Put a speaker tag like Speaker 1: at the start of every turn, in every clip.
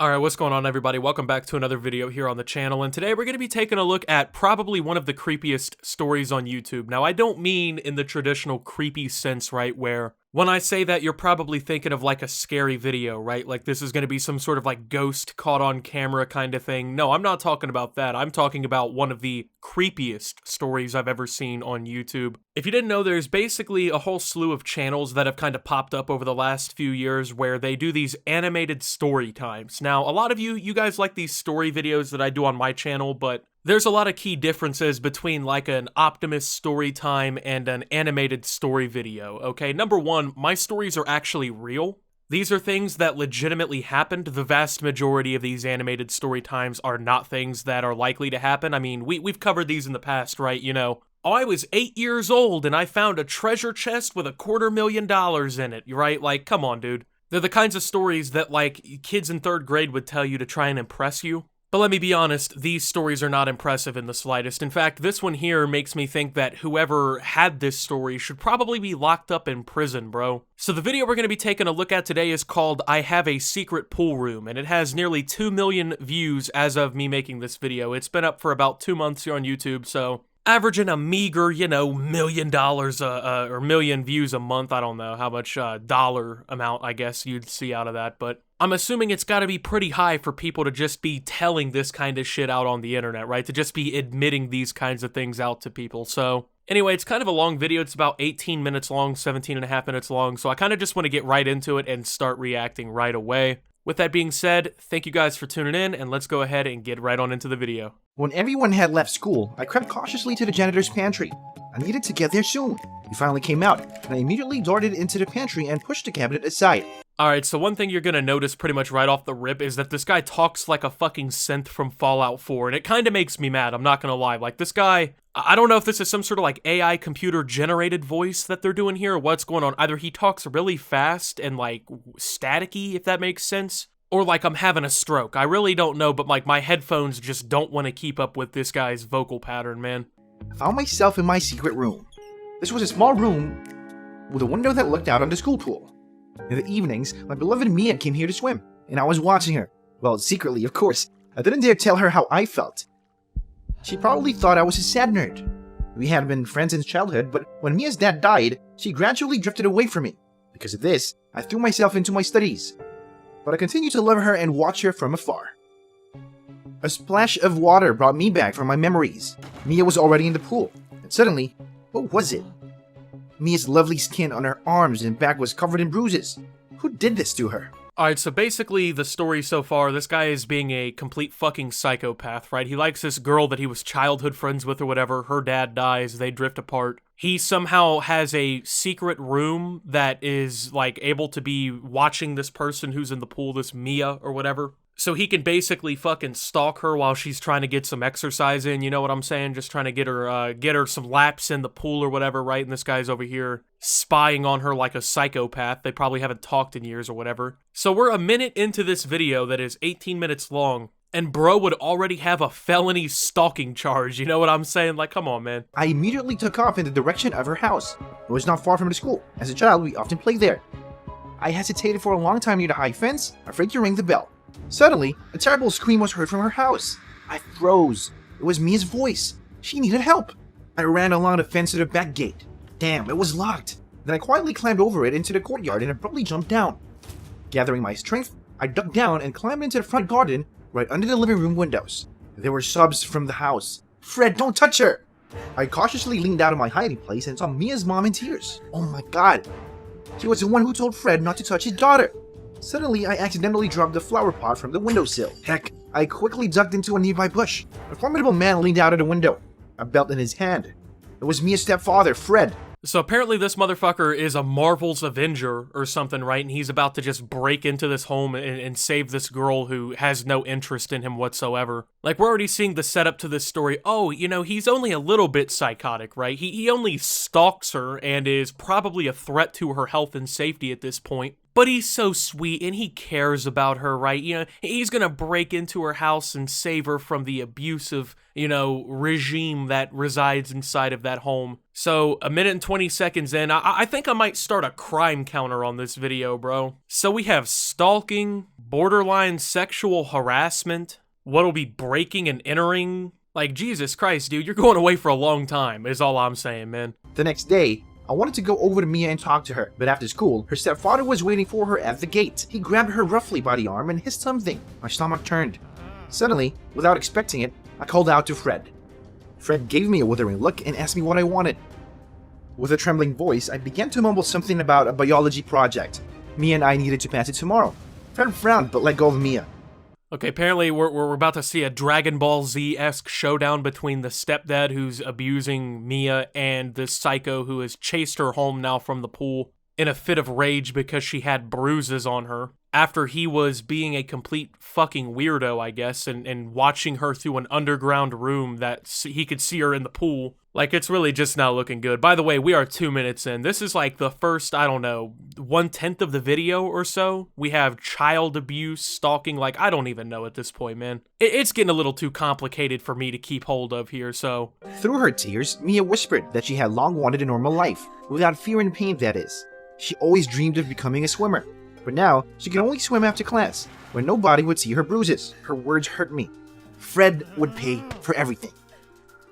Speaker 1: Alright, what's going on everybody? Welcome back to another video here on the channel, and today we're going to be taking a look at probably one of the creepiest stories on YouTube. Now, I don't mean in the traditional creepy sense, right, where when I say that, you're probably thinking of like a scary video, right? Like this is going to be some sort of like ghost caught on camera kind of thing. No, I'm not talking about that. I'm talking about one of the creepiest stories I've ever seen on YouTube. If you didn't know, there's basically a whole slew of channels that have kind of popped up over the last few years where they do these animated story times. Now, a lot of you guys like these story videos that I do on my channel, but there's a lot of key differences between like an Optimus story time and an animated story video, okay? Number one, my stories are actually real. These are things that legitimately happened. The vast majority of these animated story times are not things that are likely to happen. I mean, we've covered these in the past, right? You know, oh, I was 8 years old and I found a treasure chest with $250,000 in it, right? Like, come on, dude. They're the kinds of stories that, like, kids in 3rd grade would tell you to try and impress you. But let me be honest, these stories are not impressive in the slightest. In fact, this one here makes me think that whoever had this story should probably be locked up in prison, bro. So the video we're going to be taking a look at today is called I Have a Secret Pool Room, and it has nearly 2 million views as of me making this video. It's been up for about 2 months here on YouTube, so averaging a meager, you know, $1 million or million views a month. I don't know how much dollar amount I guess you'd see out of that, but I'm assuming it's got to be pretty high for people to just be telling this kind of shit out on the internet, right? To just be admitting these kinds of things out to people. So anyway, it's kind of a long video. It's about 18 minutes long, 17 and a half minutes long. So I kind of just want to get right into it and start reacting right away. With that being said, thank you guys for tuning in, and let's go ahead and get right on into the video.
Speaker 2: When everyone had left school, I crept cautiously to the janitor's pantry. I needed to get there soon. He finally came out, and I immediately darted into the pantry and pushed the cabinet aside.
Speaker 1: Alright, so one thing you're gonna notice pretty much right off the rip is that this guy talks like a fucking synth from Fallout 4, and it kinda makes me mad, I'm not gonna lie. Like, this guy, I don't know if this is some sort of like AI computer-generated voice that they're doing here, or what's going on. Either he talks really fast and like staticky, if that makes sense, or like I'm having a stroke. I really don't know, but like my headphones just don't want to keep up with this guy's vocal pattern, man.
Speaker 2: I found myself in my secret room. This was a small room with a window that looked out on the school pool. In the evenings, my beloved Mia came here to swim, and I was watching her. Well, secretly, of course. I didn't dare tell her how I felt. She probably thought I was a sad nerd. We had been friends since childhood, but when Mia's dad died, she gradually drifted away from me. Because of this, I threw myself into my studies. But I continued to love her and watch her from afar. A splash of water brought me back from my memories. Mia was already in the pool, and suddenly, what was it? Mia's lovely skin on her arms and back was covered in bruises. Who did this to her?
Speaker 1: Alright, so basically the story so far, this guy is being a complete fucking psychopath, right? He likes this girl that he was childhood friends with or whatever. Her dad dies, they drift apart. He somehow has a secret room that is like able to be watching this person who's in the pool, this Mia or whatever. So he can basically fucking stalk her while she's trying to get some exercise in, you know what I'm saying? Just trying to get her some laps in the pool or whatever, right? And this guy's over here spying on her like a psychopath. They probably haven't talked in years or whatever. So we're a minute into this video that is 18 minutes long, and bro would already have a felony stalking charge, you know what I'm saying? Like, come on, man.
Speaker 2: I immediately took off in the direction of her house. It was not far from the school. As a child, we often played there. I hesitated for a long time near the high fence, afraid to ring the bell. Suddenly, a terrible scream was heard from her house. I froze. It was Mia's voice. She needed help. I ran along the fence to the back gate. Damn, it was locked. Then I quietly climbed over it into the courtyard and abruptly jumped down. Gathering my strength, I ducked down and climbed into the front garden right under the living room windows. There were sobs from the house. "Fred, don't touch her!" I cautiously leaned out of my hiding place and saw Mia's mom in tears. Oh my god. She was the one who told Fred not to touch his daughter. Suddenly, I accidentally dropped the flower pot from the windowsill. Heck, I quickly ducked into a nearby bush. A formidable man leaned out of the window, a belt in his hand. It was Mia's stepfather, Fred.
Speaker 1: So apparently this motherfucker is a Marvel's Avenger or something, right? And he's about to just break into this home and save this girl who has no interest in him whatsoever. Like, we're already seeing the setup to this story. Oh, you know, he's only a little bit psychotic, right? He only stalks her and is probably a threat to her health and safety at this point. But he's so sweet and he cares about her, right? You know, he's gonna break into her house and save her from the abusive, regime that resides inside of that home. So, a minute and 20 seconds in, I think I might start a crime counter on this video, bro. So we have stalking, borderline sexual harassment, what'll be breaking and entering. Like, Jesus Christ, dude, you're going away for a long time, is all I'm saying, man.
Speaker 2: The next day, I wanted to go over to Mia and talk to her, but after school, her stepfather was waiting for her at the gate. He grabbed her roughly by the arm and hissed something. My stomach turned. Suddenly, without expecting it, I called out to Fred. Fred gave me a withering look and asked me what I wanted. With a trembling voice, I began to mumble something about a biology project. Mia and I needed to pass it tomorrow. Fred frowned but let go of Mia.
Speaker 1: Okay, apparently we're about to see a Dragon Ball Z-esque showdown between the stepdad who's abusing Mia and this psycho who has chased her home now from the pool in a fit of rage because she had bruises on her after he was being a complete fucking weirdo, I guess, and watching her through an underground room that he could see her in the pool. Like, it's really just not looking good. By the way, we are 2 minutes in. This is like the first, I don't know, 1/10 of the video or so. We have child abuse, stalking, like, I don't even know at this point, man. It's getting a little too complicated for me to keep hold of here, so.
Speaker 2: Through her tears, Mia whispered that she had long wanted a normal life, without fear and pain, that is. She always dreamed of becoming a swimmer, but now she can only swim after class, when nobody would see her bruises. Her words hurt me. Fred would pay for everything.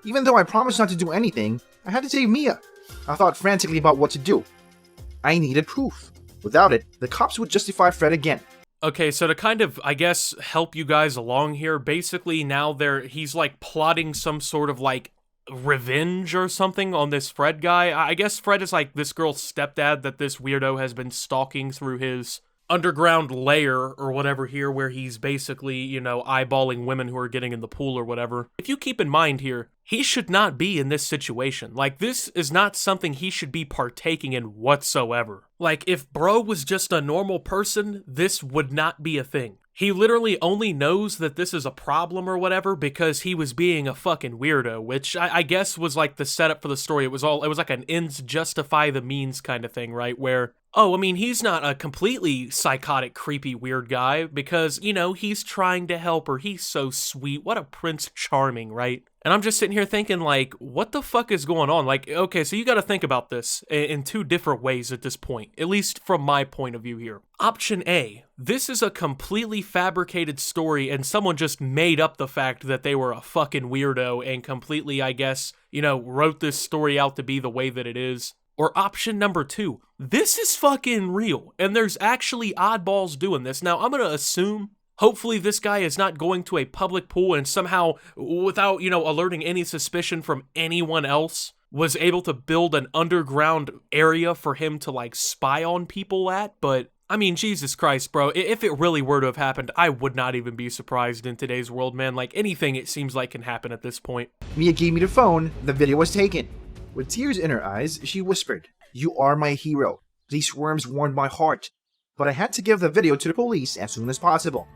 Speaker 2: Even though I promised not to do anything, I had to save Mia. I thought frantically about what to do. I needed proof. Without it, the cops would justify Fred again.
Speaker 1: Okay, so to kind of, I guess, help you guys along here, basically now he's like plotting some sort of like revenge or something on this Fred guy. I guess Fred is like this girl's stepdad that this weirdo has been stalking through his underground lair or whatever here, where he's basically, eyeballing women who are getting in the pool or whatever. If you keep in mind here, he should not be in this situation. Like, this is not something he should be partaking in whatsoever. Like, if bro was just a normal person, this would not be a thing. He literally only knows that this is a problem or whatever because he was being a fucking weirdo, which I guess was like the setup for the story. It was like an ends justify the means kind of thing, right? Where, oh, I mean, he's not a completely psychotic, creepy, weird guy because, he's trying to help her. He's so sweet. What a Prince Charming, right? And I'm just sitting here thinking, like, what the fuck is going on? Like, okay, so you got to think about this in two different ways at this point, at least from my point of view here. Option A, this is a completely fabricated story and someone just made up the fact that they were a fucking weirdo and completely, I guess, wrote this story out to be the way that it is. Or option number 2, this is fucking real and there's actually oddballs doing this. Now, I'm going to assume hopefully this guy is not going to a public pool and somehow, without, alerting any suspicion from anyone else, was able to build an underground area for him to, like, spy on people at. But, I mean, Jesus Christ, bro, if it really were to have happened, I would not even be surprised in today's world, man. Like, anything it seems like can happen at this point.
Speaker 2: Mia gave me the phone. The video was taken. With tears in her eyes, she whispered, "You are my hero. These worms warmed my heart." But I had to give the video to the police as soon as possible.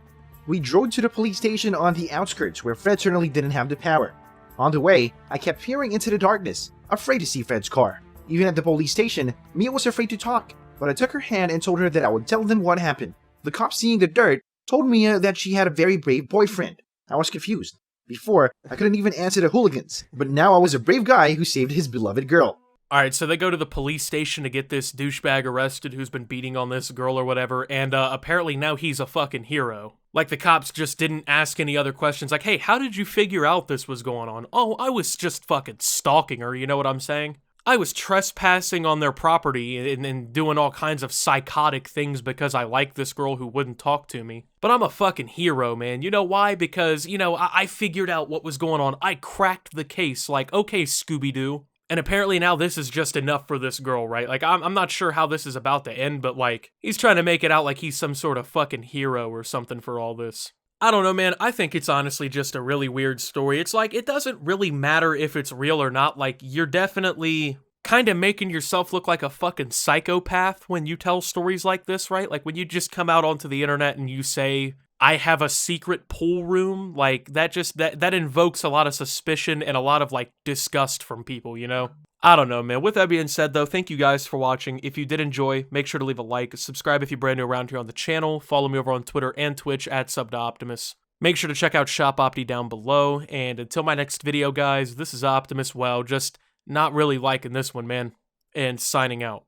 Speaker 2: We drove to the police station on the outskirts where Fred certainly didn't have the power. On the way, I kept peering into the darkness, afraid to see Fred's car. Even at the police station, Mia was afraid to talk, but I took her hand and told her that I would tell them what happened. The cops seeing the dirt told Mia that she had a very brave boyfriend. I was confused. Before, I couldn't even answer the hooligans, but now I was a brave guy who saved his beloved girl.
Speaker 1: Alright, so they go to the police station to get this douchebag arrested who's been beating on this girl or whatever, and apparently now he's a fucking hero. Like, the cops just didn't ask any other questions, like, hey, how did you figure out this was going on? Oh, I was just fucking stalking her, you know what I'm saying? I was trespassing on their property and doing all kinds of psychotic things because I like this girl who wouldn't talk to me. But I'm a fucking hero, man. You know why? Because, I figured out what was going on. I cracked the case, like, okay, Scooby-Doo. And apparently now this is just enough for this girl, right? Like, I'm not sure how this is about to end, but, like, he's trying to make it out like he's some sort of fucking hero or something for all this. I don't know, man. I think it's honestly just a really weird story. It's like, it doesn't really matter if it's real or not. Like, you're definitely kind of making yourself look like a fucking psychopath when you tell stories like this, right? Like, when you just come out onto the internet and you say, I have a secret pool room, like, that invokes a lot of suspicion and a lot of, like, disgust from people, I don't know, man. With that being said, though, thank you guys for watching. If you did enjoy, make sure to leave a like, subscribe if you're brand new around here on the channel, follow me over on Twitter and Twitch at @SubToOptimus. Make sure to check out Shop Opti down below, and until my next video, guys, this is Optimus, well, just not really liking this one, man, and signing out.